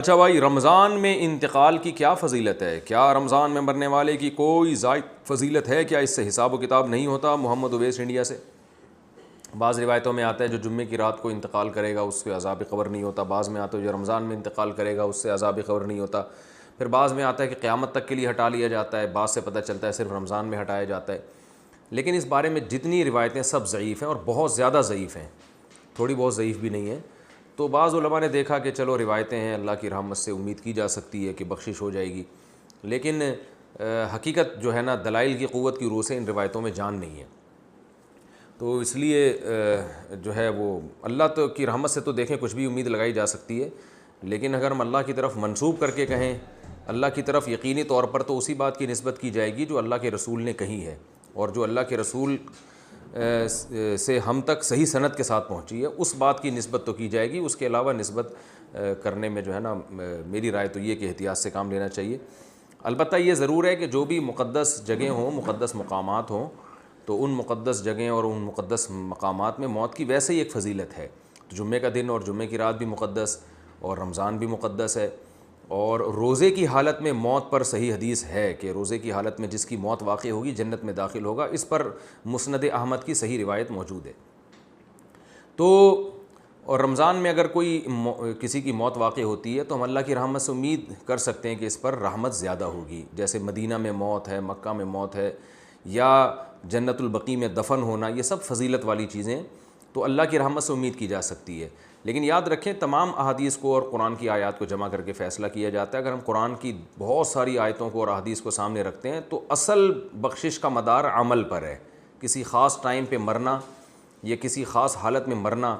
اچھا بھائی، رمضان میں انتقال کی کیا فضیلت ہے؟ کیا رمضان میں مرنے والے کی کوئی زائد فضیلت ہے؟ کیا اس سے حساب و کتاب نہیں ہوتا؟ محمد اویس انڈیا سے بعض روایتوں میں آتا ہے جو جمعے کی رات کو انتقال کرے گا اس سے عذاب قبر نہیں ہوتا، بعض میں آتا ہے جو رمضان میں انتقال کرے گا اس سے عذاب قبر نہیں ہوتا، پھر بعض میں آتا ہے کہ قیامت تک کے لیے ہٹا لیا جاتا ہے، بعض سے پتہ چلتا ہے صرف رمضان میں ہٹایا جاتا ہے۔ لیکن اس بارے میں جتنی روایتیں سب ضعیف ہیں اور بہت زیادہ ضعیف ہیں، تھوڑی بہت ضعیف بھی نہیں ہیں۔ تو بعض علماء نے دیکھا کہ چلو روایتیں ہیں، اللہ کی رحمت سے امید کی جا سکتی ہے کہ بخشش ہو جائے گی، لیکن حقیقت جو ہے نا، دلائل کی قوت کی روح سے ان روایتوں میں جان نہیں ہے۔ تو اس لیے جو ہے وہ اللہ تو کی رحمت سے تو دیکھیں کچھ بھی امید لگائی جا سکتی ہے، لیکن اگر ہم اللہ کی طرف منسوب کر کے کہیں اللہ کی طرف یقینی طور پر، تو اسی بات کی نسبت کی جائے گی جو اللہ کے رسول نے کہی ہے، اور جو اللہ کے رسول سے ہم تک صحیح سند کے ساتھ پہنچی ہے اس بات کی نسبت تو کی جائے گی۔ اس کے علاوہ نسبت کرنے میں جو ہے نا، میری رائے تو یہ کہ احتیاط سے کام لینا چاہیے۔ البتہ یہ ضرور ہے کہ جو بھی مقدس جگہیں ہوں، مقدس مقامات ہوں، تو ان مقدس جگہیں اور ان مقدس مقامات میں موت کی ویسے ہی ایک فضیلت ہے۔ تو جمعے کا دن اور جمعے کی رات بھی مقدس، اور رمضان بھی مقدس ہے، اور روزے کی حالت میں موت پر صحیح حدیث ہے کہ روزے کی حالت میں جس کی موت واقع ہوگی جنت میں داخل ہوگا، اس پر مسند احمد کی صحیح روایت موجود ہے۔ تو اور رمضان میں اگر کوئی کسی کی موت واقع ہوتی ہے تو ہم اللہ کی رحمت سے امید کر سکتے ہیں کہ اس پر رحمت زیادہ ہوگی، جیسے مدینہ میں موت ہے، مکہ میں موت ہے، یا جنت البقیع میں دفن ہونا، یہ سب فضیلت والی چیزیں تو اللہ کی رحمت سے امید کی جا سکتی ہے۔ لیکن یاد رکھیں تمام احادیث کو اور قرآن کی آیات کو جمع کر کے فیصلہ کیا جاتا ہے۔ اگر ہم قرآن کی بہت ساری آیتوں کو اور احادیث کو سامنے رکھتے ہیں تو اصل بخشش کا مدار عمل پر ہے، کسی خاص ٹائم پہ مرنا یا کسی خاص حالت میں مرنا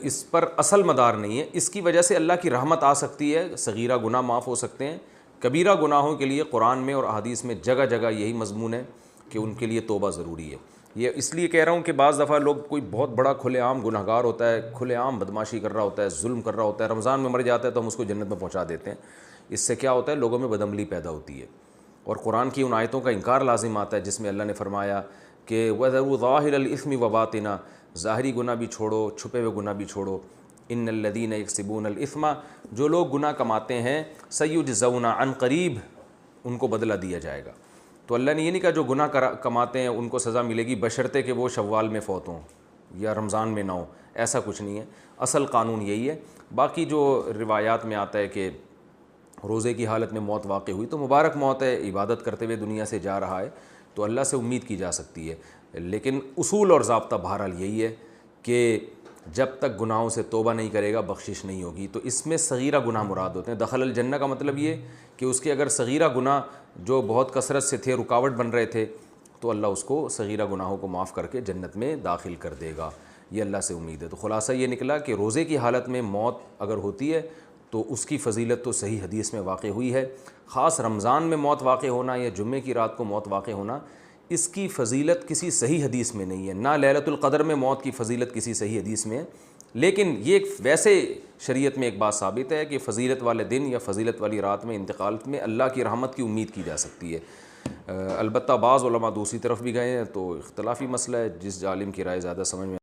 اس پر اصل مدار نہیں ہے۔ اس کی وجہ سے اللہ کی رحمت آ سکتی ہے، صغیرہ گناہ معاف ہو سکتے ہیں، کبیرہ گناہوں کے لیے قرآن میں اور احادیث میں جگہ جگہ یہی مضمون ہے کہ ان کے لیے توبہ ضروری ہے۔ یہ اس لیے کہہ رہا ہوں کہ بعض دفعہ لوگ کوئی بہت بڑا کھلے عام گناہ گار ہوتا ہے، کھلے عام بدماشی کر رہا ہوتا ہے، ظلم کر رہا ہوتا ہے، رمضان میں مر جاتا ہے تو ہم اس کو جنت میں پہنچا دیتے ہیں۔ اس سے کیا ہوتا ہے؟ لوگوں میں بدعملی پیدا ہوتی ہے، اور قرآن کی ان آیتوں کا انکار لازم آتا ہے جس میں اللہ نے فرمایا کہ وَذَرُوا ظَاهِرَ الْإِثْمِ وَبَاطِنَهُ، ظاہری گناہ بھی چھوڑو، چھپے ہوئے گناہ بھی چھوڑو۔ ان الذین یکسبون الاثم، جو لوگ گناہ کماتے ہیں، سیجزون، عن قریب ان کو بدلہ دیا جائے گا۔ تو اللہ نے یہ نہیں کہا جو گناہ کماتے ہیں ان کو سزا ملے گی بشرطے کہ وہ شوال میں فوت ہوں یا رمضان میں نہ ہوں، ایسا کچھ نہیں ہے۔ اصل قانون یہی ہے۔ باقی جو روایات میں آتا ہے کہ روزے کی حالت میں موت واقع ہوئی تو مبارک موت ہے، عبادت کرتے ہوئے دنیا سے جا رہا ہے، تو اللہ سے امید کی جا سکتی ہے۔ لیکن اصول اور ضابطہ بہرحال یہی ہے کہ جب تک گناہوں سے توبہ نہیں کرے گا بخشش نہیں ہوگی۔ تو اس میں صغیرہ گناہ مراد ہوتے ہیں۔ دخل الجنہ کا مطلب یہ کہ اس کے اگر صغیرہ گناہ جو بہت کثرت سے تھے، رکاوٹ بن رہے تھے، تو اللہ اس کو صغیرہ گناہوں کو معاف کر کے جنت میں داخل کر دے گا، یہ اللہ سے امید ہے۔ تو خلاصہ یہ نکلا کہ روزے کی حالت میں موت اگر ہوتی ہے تو اس کی فضیلت تو صحیح حدیث میں واقع ہوئی ہے۔ خاص رمضان میں موت واقع ہونا یا جمعے کی رات کو موت واقع ہونا، اس کی فضیلت کسی صحیح حدیث میں نہیں ہے، نہ لیلۃ القدر میں موت کی فضیلت کسی صحیح حدیث میں ہے۔ لیکن یہ ویسے شریعت میں ایک بات ثابت ہے کہ فضیلت والے دن یا فضیلت والی رات میں انتقال میں اللہ کی رحمت کی امید کی جا سکتی ہے۔ البتہ بعض علماء دوسری طرف بھی گئے ہیں، تو اختلافی مسئلہ ہے، جس عالم کی رائے زیادہ سمجھ میں